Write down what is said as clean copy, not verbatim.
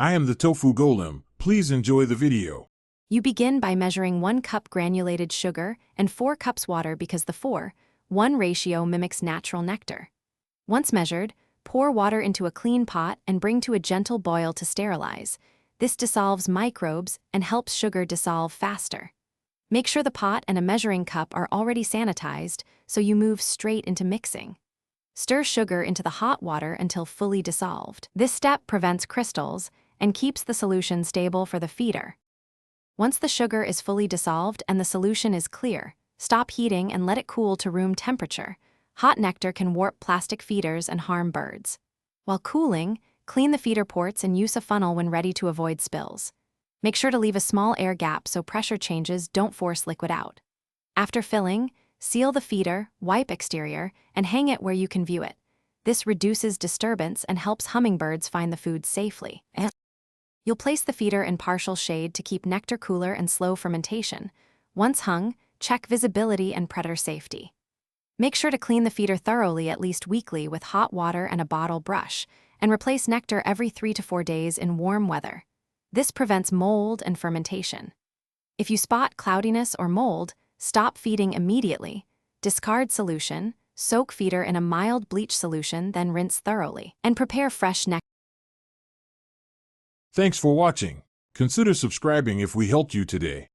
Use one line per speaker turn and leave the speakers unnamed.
I am the tofu golem. Please enjoy the video.
You begin by measuring 1 cup granulated sugar and 4 cups water because the 4:1 ratio mimics natural nectar. Once measured, pour water into a clean pot and bring to a gentle boil to sterilize. This dissolves microbes and helps sugar dissolve faster. Make sure the pot and a measuring cup are already sanitized, so you move straight into mixing. Stir sugar into the hot water until fully dissolved. This step prevents crystals and keeps the solution stable for the feeder. Once the sugar is fully dissolved and the solution is clear, stop heating and let it cool to room temperature. Hot nectar can warp plastic feeders and harm birds. While cooling, clean the feeder ports and use a funnel when ready to avoid spills. Make sure to leave a small air gap so pressure changes don't force liquid out. After filling, seal the feeder, wipe exterior, and hang it where you can view it. This reduces disturbance and helps hummingbirds find the food safely. You'll place the feeder in partial shade to keep nectar cooler and slow fermentation. Once hung, check visibility and predator safety. Make sure to clean the feeder thoroughly at least weekly with hot water and a bottle brush, and replace nectar every 3 to 4 days in warm weather. This prevents mold and fermentation. If you spot cloudiness or mold, stop feeding immediately. Discard solution, soak feeder in a mild bleach solution, then rinse thoroughly, and prepare fresh nectar.
Thanks for watching. Consider subscribing if we helped you today.